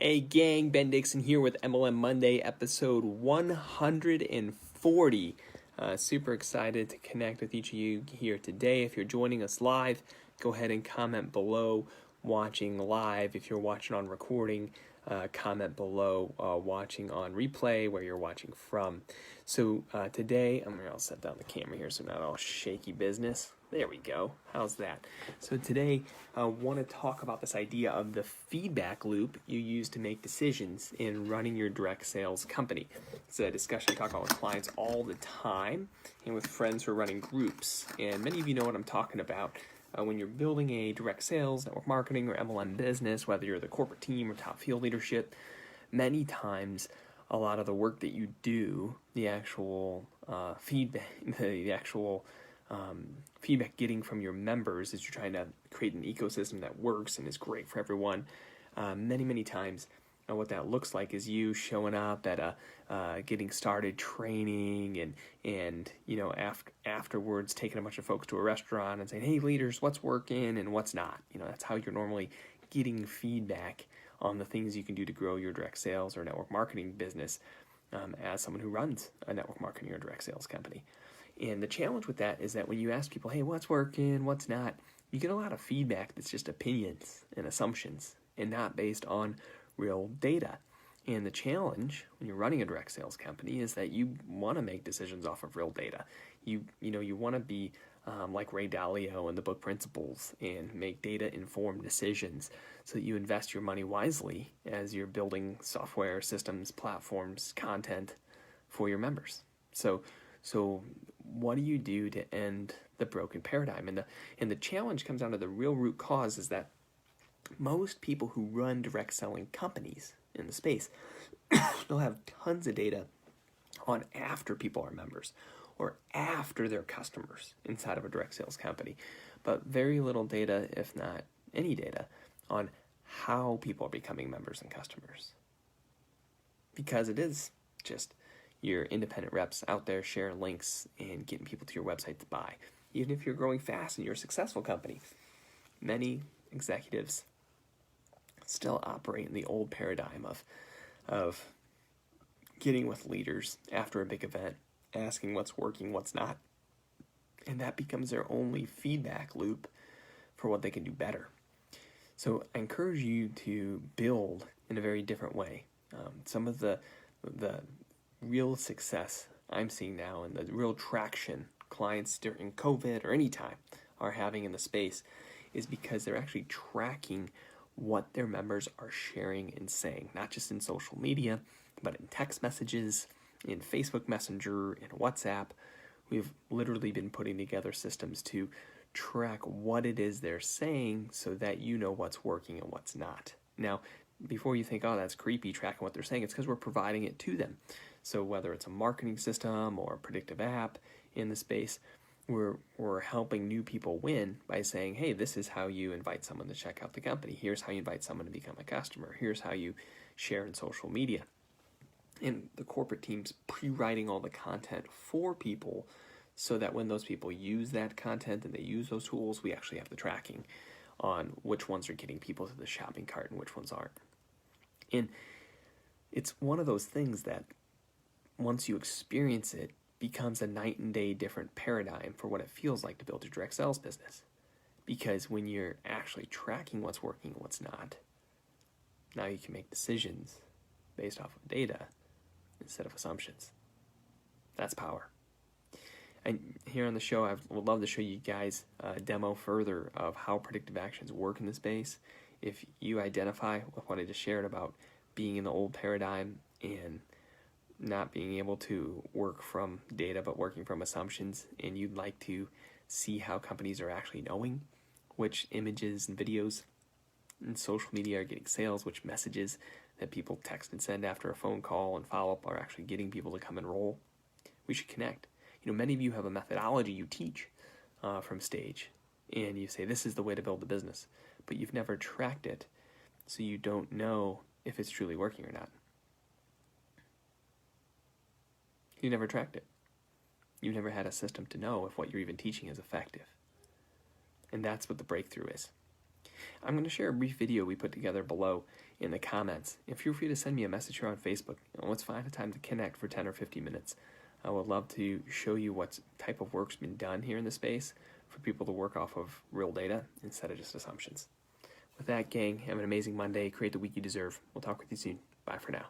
Hey gang, Ben Dixon here with MLM Monday, episode 140. Super excited to connect with each of you here today. If you're joining us live, go ahead and comment below watching live. If you're watching on recording, comment below watching on replay where you're watching from. So today, I'll set down the camera here so not all shaky business. There we go. How's that? So today, I want to talk about this idea of the feedback loop you use to make decisions in running your direct sales company. It's a discussion I talk about with clients all the time and with friends who are running groups. And many of you know what I'm talking about. When you're building a direct sales, network marketing, or MLM business, whether you're the corporate team or top field leadership, many times a lot of the work that you do, the actual feedback, feedback getting from your members as you're trying to create an ecosystem that works and is great for everyone. Many times what that looks like is you showing up at a getting started training and afterwards taking a bunch of folks to a restaurant and saying, hey leaders, what's working and what's not. That's how you're normally getting feedback on the things you can do to grow your direct sales or network marketing business as someone who runs a network marketing or direct sales company. And the challenge with that is that when you ask people, hey, what's working, what's not, you get a lot of feedback that's just opinions and assumptions and not based on real data. And the challenge when you're running a direct sales company is that you want to make decisions off of real data. You want to be like Ray Dalio in the book Principles and make data-informed decisions so that you invest your money wisely as you're building software, systems, platforms, content for your members. So what do you do to end the broken paradigm? And the challenge comes down to the real root cause is that most people who run direct selling companies in the space they'll have tons of data on after people are members or after they're customers inside of a direct sales company, but very little data, if not any data, on how people are becoming members and customers. Because it is just your independent reps out there sharing links and getting people to your website to buy. Even if you're growing fast and you're a successful company, many executives still operate in the old paradigm of getting with leaders after a big event, asking what's working, what's not. And that becomes their only feedback loop for what they can do better. So I encourage you to build in a very different way. Some of the real success I'm seeing now and the real traction clients during COVID or any time are having in the space is because they're actually tracking what their members are sharing and saying, not just in social media, but in text messages, in Facebook Messenger, in WhatsApp. We've literally been putting together systems to track what it is they're saying so that you know what's working and what's not. Now, before you think, oh, that's creepy, tracking what they're saying, it's because we're providing it to them. So whether it's a marketing system or a predictive app in the space, we're helping new people win by saying, hey, this is how you invite someone to check out the company. Here's how you invite someone to become a customer. Here's how you share in social media. And the corporate team's pre-writing all the content for people so that when those people use that content and they use those tools, we actually have the tracking on which ones are getting people to the shopping cart and which ones aren't. And it's one of those things that once you experience it, becomes a night and day different paradigm for what it feels like to build a direct sales business. Because when you're actually tracking what's working and what's not, now you can make decisions based off of data instead of assumptions. That's power. And here on the show, I would love to show you guys a demo further of how predictive actions work in the space. If you identify with what I just shared about being in the old paradigm and not being able to work from data but working from assumptions, and you'd like to see how companies are actually knowing which images and videos and social media are getting sales, which messages that people text and send after a phone call and follow-up are actually getting people to come enroll, we should connect. Many of you have a methodology you teach from stage, and you say this is the way to build the business, but you've never tracked it, so you don't know if it's truly working or not. You never tracked it. You never had a system to know if what you're even teaching is effective. And that's what the breakthrough is. I'm going to share a brief video we put together below in the comments. And feel free to send me a message here on Facebook. Let's find a time to connect for 10 or 15 minutes. I would love to show you what type of work's been done here in the space for people to work off of real data instead of just assumptions. With that, gang, have an amazing Monday. Create the week you deserve. We'll talk with you soon. Bye for now.